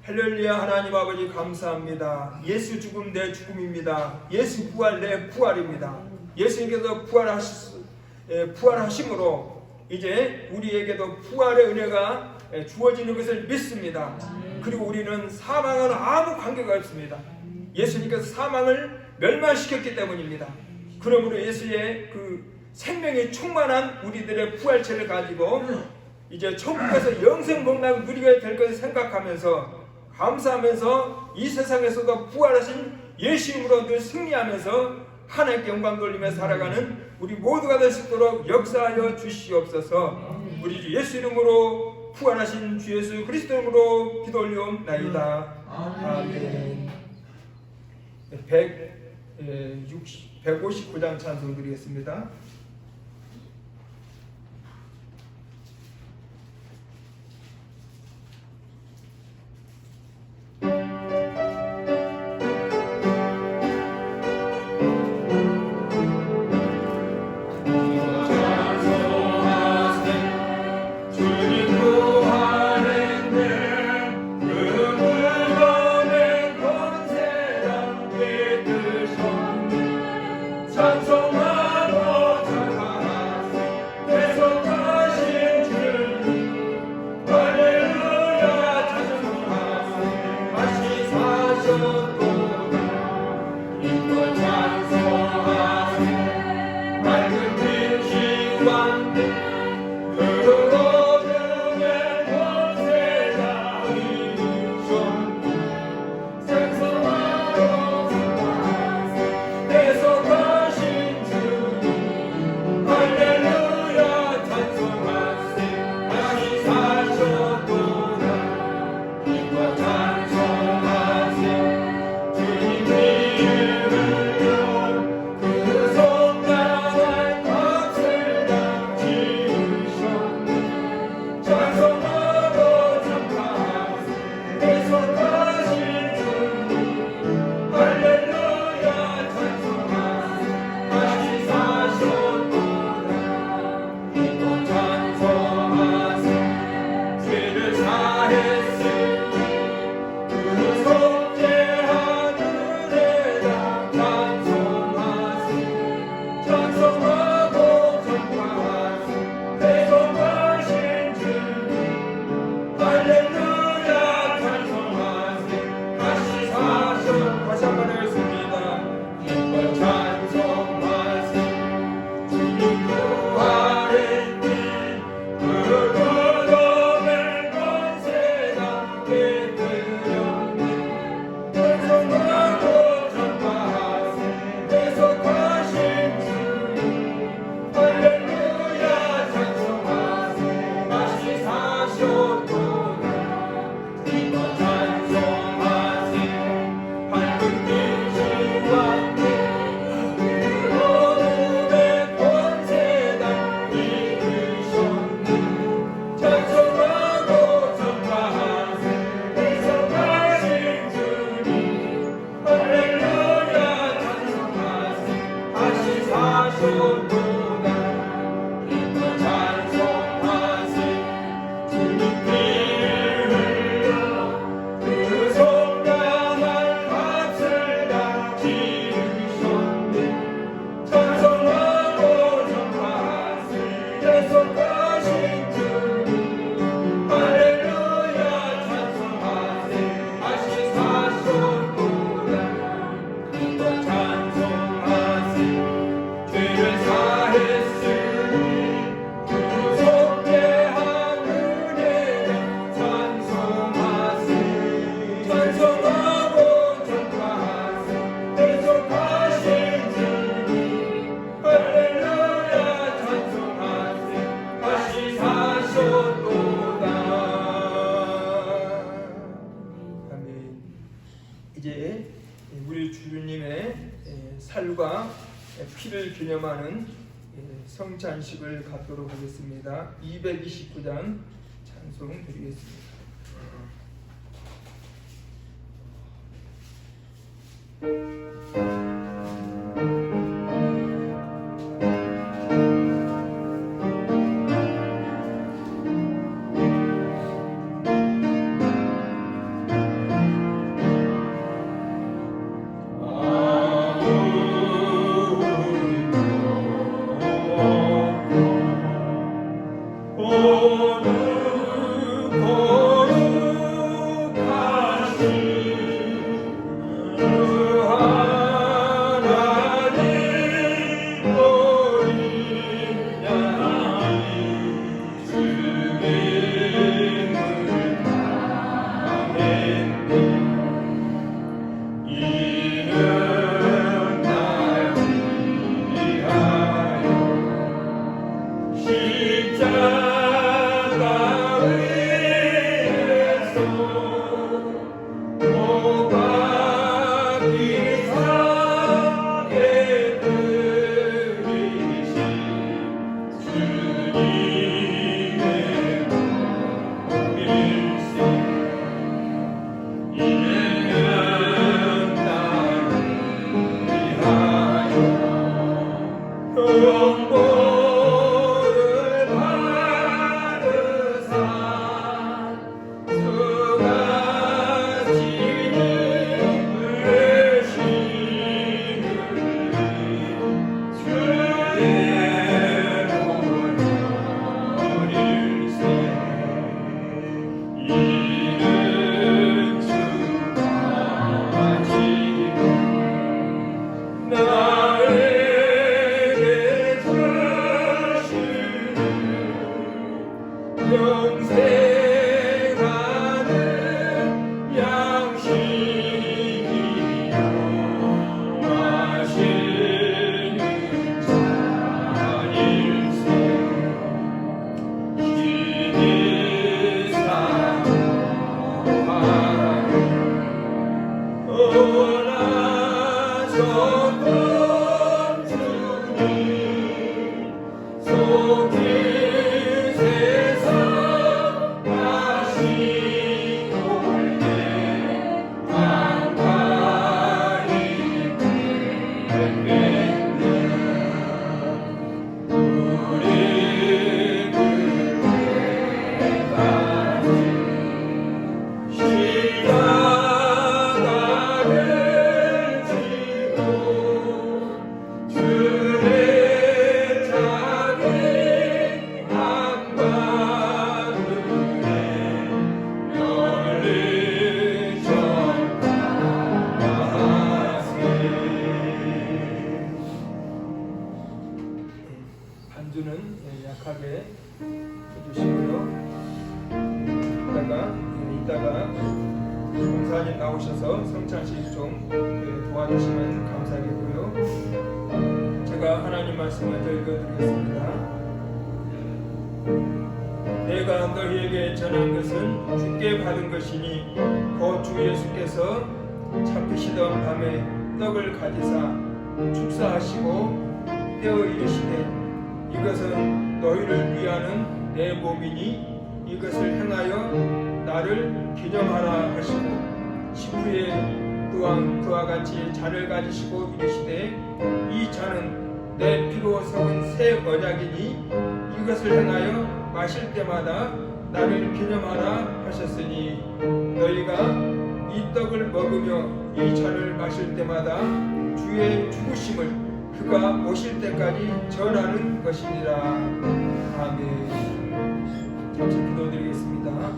할렐루야. 하나님 아버지 감사합니다. 예수 죽음 내 죽음입니다. 예수 부활 내 부활입니다. 예수님께서 부활하심으로 이제 우리에게도 부활의 은혜가 주어지는 것을 믿습니다. 그리고 우리는 사망은 아무 관계가 없습니다. 예수님께서 사망을 멸망시켰기 때문입니다. 그러므로 예수의 그 생명이 충만한 우리들의 부활체를 가지고 이제 천국에서 영생 복락을 누리게 될 것을 생각하면서 감사하면서 이 세상에서도 부활하신 예수님으로 늘 승리하면서 하나님께 영광 돌리며 살아가는 우리 모두가 될 수 있도록 역사하여 주시옵소서. 우리 주 예수 이름으로 부활하신 주 예수 그리스도 이름으로 기도 올리옵나이다. 아멘. 159장 찬송 드리겠습니다. 찬송하세 죄를 사했으니 피를 기념하는 성찬식을 갖도록 하겠습니다. 229장 찬송 드리겠습니다. 반주는 약하게 해주시고요. 이따가 공사님 나오셔서 성찬식 좀 도와주시면 감사하겠고요. 제가 하나님 말씀 먼저 읽어드리겠습니다. 내가 너희에게 전한 것은 주께 받은 것이니 곧 주 예수께서 잡히시던 밤에 떡을 가지사 축사하시고 떼어 이르시되 이것은 너희를 위하는 내 몸이니 이것을 행하여 나를 기념하라 하시고 식후에 또한 그와 같이 잔을 가지시고 이르시되 이 잔은 내 피로 섞은 새 언약이니 이것을 행하여 마실 때마다 나를 기념하라 하셨으니 너희가 이 떡을 먹으며 이 잔을 마실 때마다 주의 죽으심을 그가 오실 때까지 전하는 것이니라. 아멘. 잠시 기도드리겠습니다.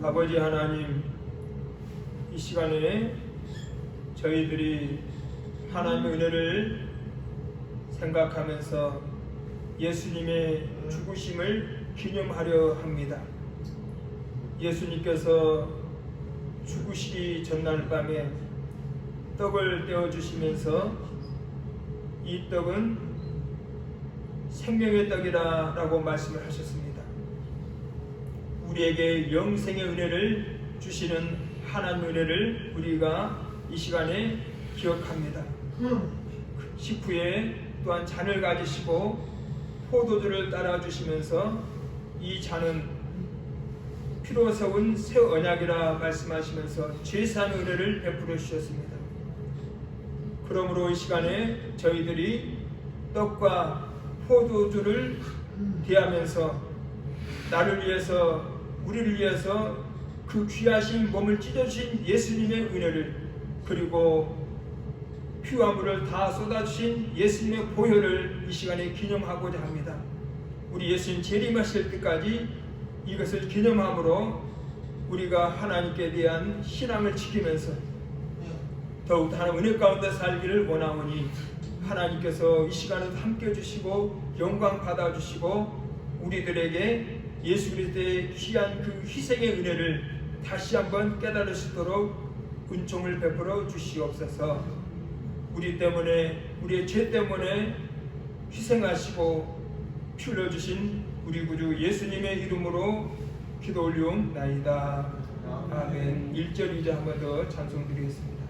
아버지 하나님, 이 시간에 저희들이 하나님의 은혜를 생각하면서 예수님의 죽으심을 기념하려 합니다. 예수님께서 죽으시기 전날 밤에 떡을 떼어주시면서 이 떡은 생명의 떡이라 라고 말씀을 하셨습니다. 우리에게 영생의 은혜를 주시는 하나님의 은혜를 우리가 이 시간에 기억합니다. 식후에 또한 잔을 가지시고 포도주를 따라 주시면서 이 잔은 피로 세운 새 언약이라 말씀하시면서 죄사한 은혜를 베풀어 주셨습니다. 그러므로 이 시간에 저희들이 떡과 포도주를 대하면서 나를 위해서 우리를 위해서 그 귀하신 몸을 찢어주신 예수님의 은혜를, 그리고 피와 물을 다 쏟아주신 예수님의 보혈을 이 시간에 기념하고자 합니다. 우리 예수님 재림하실 때까지 이것을 기념함으로 우리가 하나님께 대한 신앙을 지키면서 더욱 하나님 은혜 가운데 살기를 원하오니, 하나님께서 이 시간을 함께 해주시고 영광 받아주시고 우리들에게 예수 그리스도의 귀한 그 희생의 은혜를 다시 한번 깨달을 수 있도록 은총을 베풀어 주시옵소서. 우리 때문에, 우리의 죄 때문에 희생하시고 피 흘려주신 우리 구주 예수님의 이름으로 기도 올리옵나이다. 아멘. 1절 2절 한 번 더 찬송 드리겠습니다.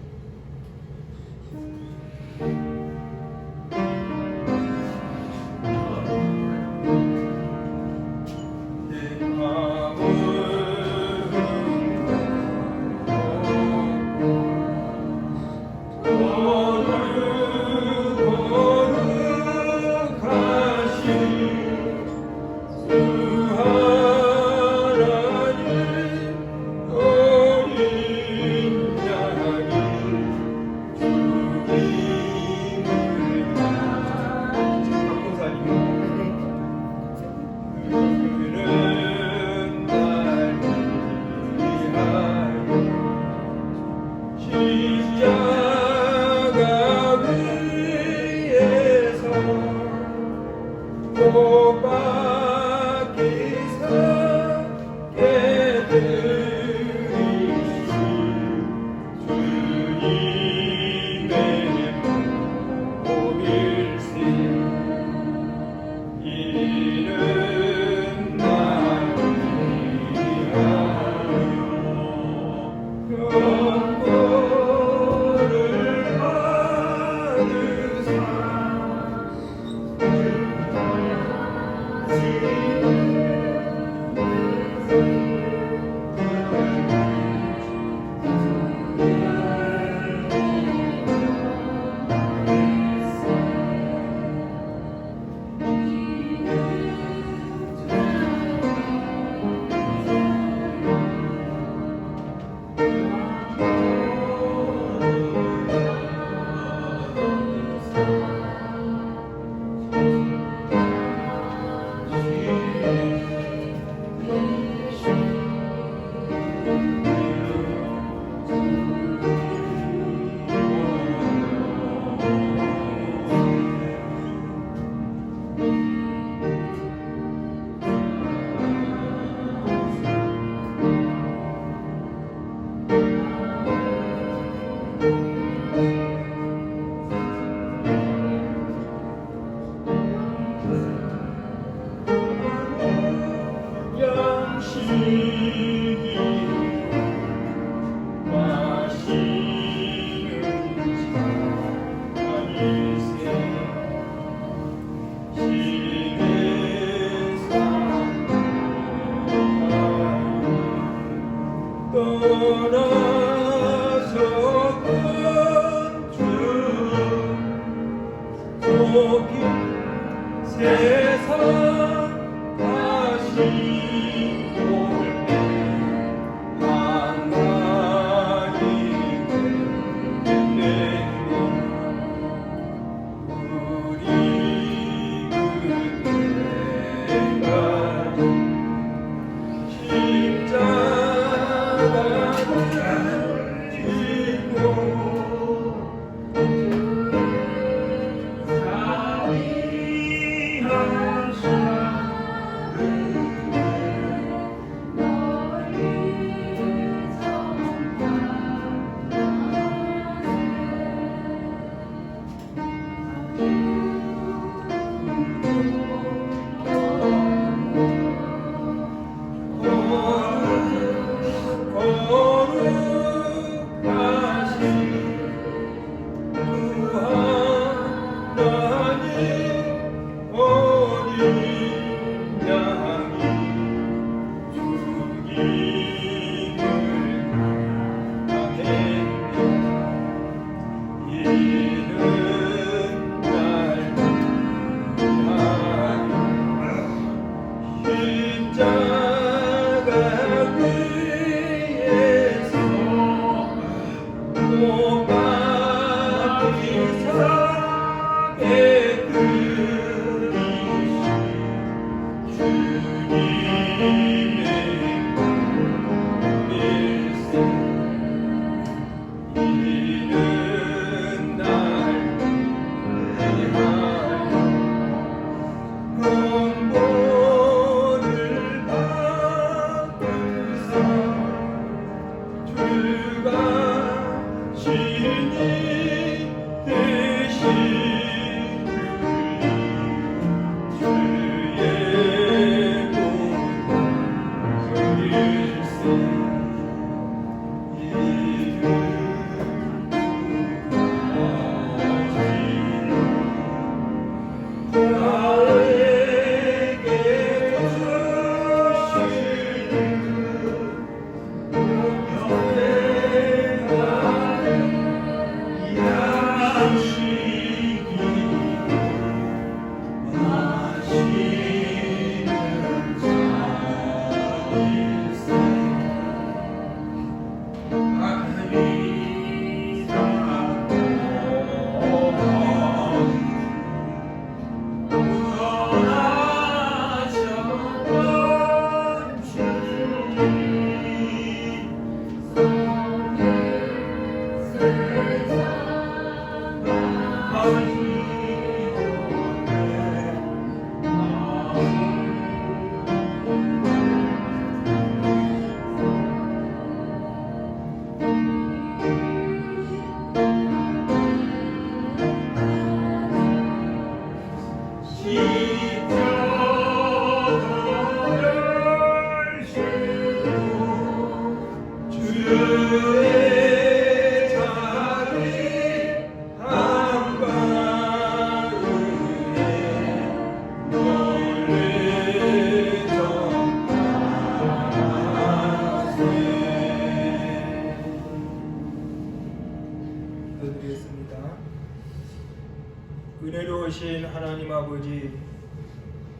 은혜로우신 하나님 아버지,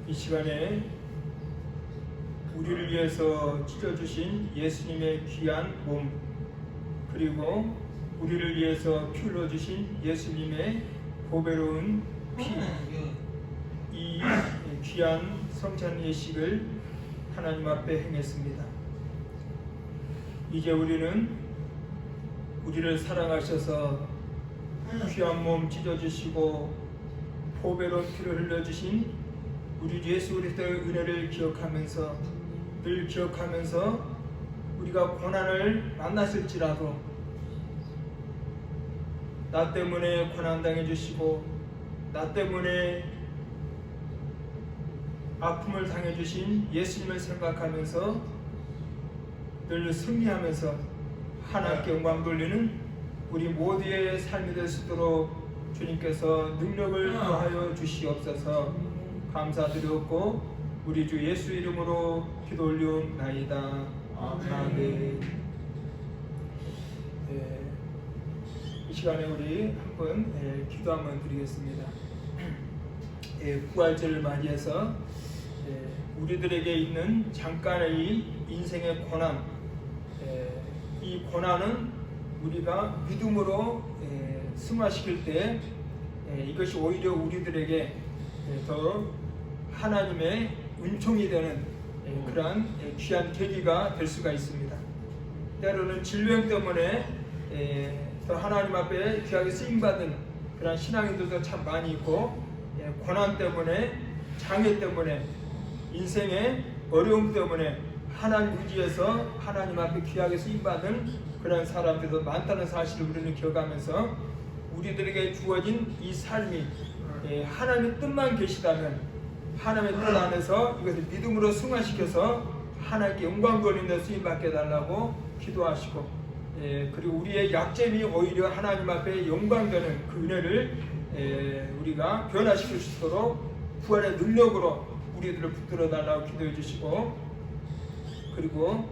이 시간에 우리를 위해서 찢어주신 예수님의 귀한 몸, 그리고 우리를 위해서 피 흘려주신 예수님의 보배로운 피, 이 귀한 성찬 예식을 하나님 앞에 행했습니다. 이제 우리는 우리를 사랑하셔서 귀한 몸 찢어주시고 보배로운 피를 흘려주신 우리 예수 그리스도의 은혜를 기억하면서, 늘 기억하면서 우리가 고난을 만났을지라도 나 때문에 고난당해 주시고 나 때문에 아픔을 당해 주신 예수님을 생각하면서 늘 승리하면서 하나님께 영광 돌리는 우리 모두의 삶이 될 수 있도록 주님께서 능력을 더하여 주시옵소서. 감사드렸고 우리 주 예수 이름으로 기도 올리옵나이다. 아멘. 이 시간에 우리 한번 기도 한번 드리겠습니다. 부활절을 맞이해서 우리들에게 있는 잠깐의 인생의 고난, 이 고난은 우리가 믿음으로 승화시킬 때 이것이 오히려 우리들에게 더 하나님의 은총이 되는 그러한 귀한 계기가 될 수가 있습니다. 때로는 질병 때문에 더 하나님 앞에 귀하게 쓰임받은 그런 신앙인들도 참 많이 있고, 고난 때문에, 장애 때문에, 인생의 어려움 때문에 하나님 의지해서 하나님 앞에 귀하게 쓰임받은 그런 사람들도 많다는 사실을 우리는 기억하면서 우리들에게 주어진 이 삶이 하나님의 뜻만 계시다면 하나님의 뜻 안에서 이것을 믿음으로 승화시켜서 하나님께 영광 돌리는 데 쓰임받게 해달라고 기도하시고, 그리고 우리의 약점이 오히려 하나님 앞에 영광되는 그 은혜를 우리가 변화시킬 수 있도록 부활의 능력으로 우리들을 붙들어 달라고 기도해 주시고, 그리고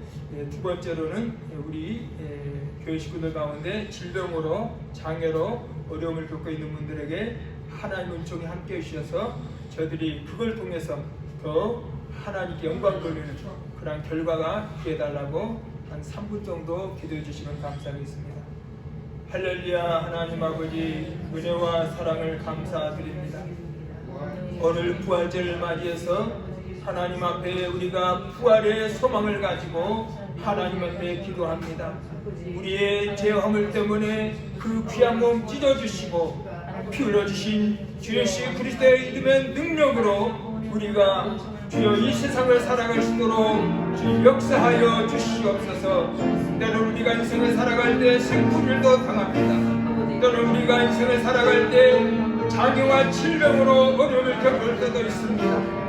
두 번째로는 우리 교회 식구들 가운데 질병으로 장애로 어려움을 겪고 있는 분들에게 하나님 은총이 함께 해주셔서 저희들이 그걸 통해서 더 하나님께 영광 돌리는 그런 결과가 있게 해달라고 한 3분 정도 기도해 주시면 감사하겠습니다. 할렐루야. 하나님 아버지, 은혜와 사랑을 감사드립니다. 오늘 부활절을 맞이해서 하나님 앞에 우리가 부활의 소망을 가지고 하나님 앞에 기도합니다. 우리의 죄 허물 때문에 그 귀한 몸 찢어주시고 피 흘려주신 주 예수 그리스도의 이름의 능력으로 우리가 주여 이 세상을 살아갈 수 있도록 주 역사하여 주시옵소서. 때로는 우리가 인생을 살아갈 때 생풀이도 당합니다. 때로는 우리가 인생을 살아갈 때 장애와 질병으로 어려움을 겪을 때도 있습니다.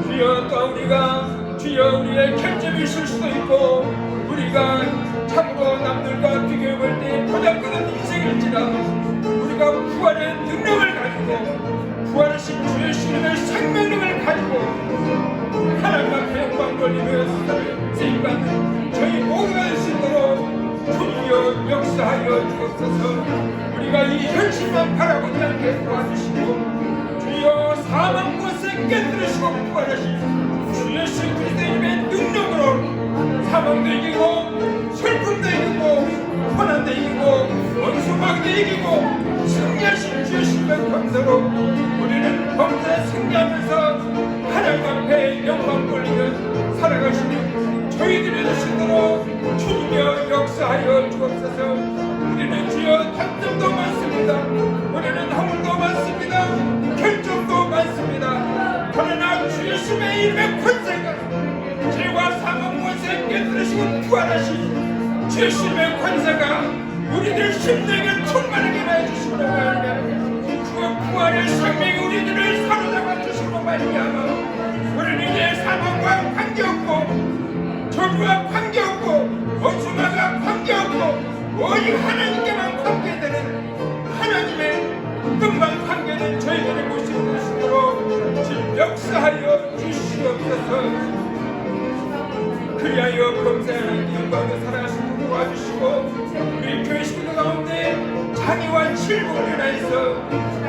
주여 또 우리가 주여 우리의 결점이 있을 수도 있고 우리가 참으로 남들과 비교해 볼 때 보잘것없는 인생일지라도 우리가 부활의 능력을 가지고 부활하신 주 예수님의 생명력을 가지고 하나님 앞에 영광 돌리며 쓰임받는 저희 모두가 될 수 있도록 주여 역사하여 주옵소서. 우리가 이 현실만 바라보지 않게 도와주시고 주여 사망 곳에 깨뜨리시고 부활하신 주 예수 그리스도의 이름의 능력으로 사망도 이기고 슬픔도 이기고 고난도 이기고 원수마귀도 이기고 승리하신 주 예수님의 감사로 우리는 범사에 승리하면서 하나님 앞에 영광 돌리며 살아가시는 저희들이 되시도록 주님여 역사하여 주옵소서. 우리는 주여 단점도 많습니다. 우리는 허물도 많습니다. 결점도 많습니다. 그러나 주 예수님의 이름의 권세가 죄와 사망 권세 깨뜨리시고 부활하신 주 예수님의 권세가 우리들 심령에 충만하게 해주시고 말미암아 그 부활의 생명이 우리들을 사로잡아 주시고 말미암아 우리는 이제 사망과 관계없고 저주와 관계없고 원수마가 관계없고 오직 하나님께만 관계되는 하나님의 뜻만 관계된 저희들의 모습이 되시도록 지금 역사하여 주시옵소서. 그리하여 범사에 하나님께 영광을 살아가시고 도와주시고 우리 교회 식구들 가운데 장애와 질병을 인하여서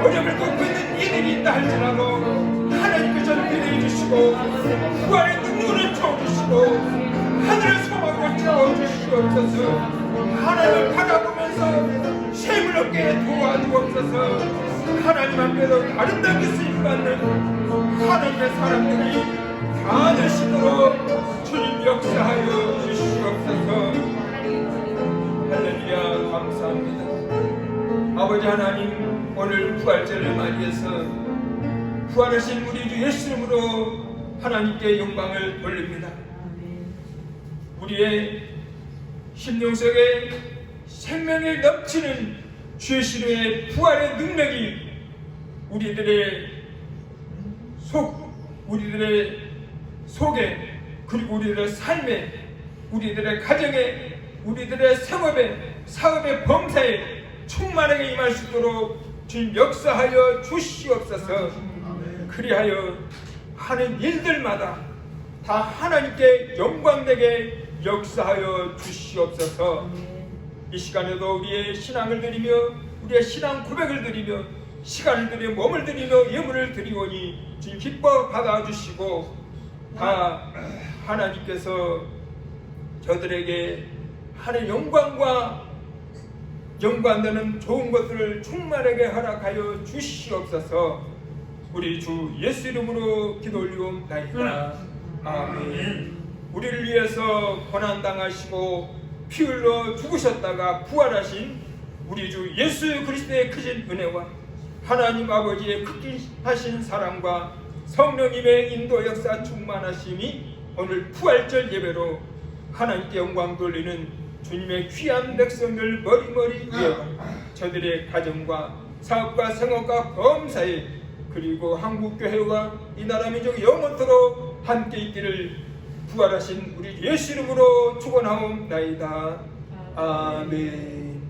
어려움을 겪고 있는 이들이 있다 할지라도 하나님께서 기대해 주시고 부활의 능력을 채워주시고 하늘의 소망으로 채워주시옵소서. 하나님을 바라보면서 셈을 얻게 도와주옵소서. 하나님 앞에서 아름답게 쓰임받는 하나님의 사람들이 다 되시도록 주님 역사하여 주시옵소서. 할렐루야. 감사합니다. 아버지 하나님, 오늘 부활절을 맞이해서 부활하신 우리 주 예수님으로 하나님께 영광을 돌립니다. 우리의 심령 속에 생명이 넘치는 주 예수님의 부활의 능력이 우리들의 속에 그리고 우리들의 삶에 우리들의 가정에 우리들의 생업에 사업의 범사에 충만하게 임할 수 있도록 주님 역사하여 주시옵소서. 그리하여 하는 일들마다 다 하나님께 영광되게 역사하여 주시옵소서. 이 시간에도 우리의 신앙을 드리며 우리의 신앙 고백을 드리며 시간을 드리며 몸을 드리며 예물을 드리오니 주님 기뻐 받아주시고 다 하나님께서 저들에게 하는 영광과 연관되는 좋은 것들을 충만하게 허락하여 주시옵소서. 우리 주 예수 이름으로 기도 올리옵나이다. 아멘. 우리를 위해서 고난당하시고 피 흘러 죽으셨다가 부활하신 우리 주 예수 그리스도의 크신 은혜와 하나님 아버지의 극진하신 사랑과 성령님의 인도 역사 충만하심이 오늘 부활절 예배로 하나님께 영광 돌리는 주님의 귀한 백성들 머리머리 위에 저들의 가정과 사업과 생업과 범사에 그리고 한국교회와 이 나라 민족이 영원토록 함께 있기를 부활하신 우리 예수 이름으로 축원하옵나이다. 아멘.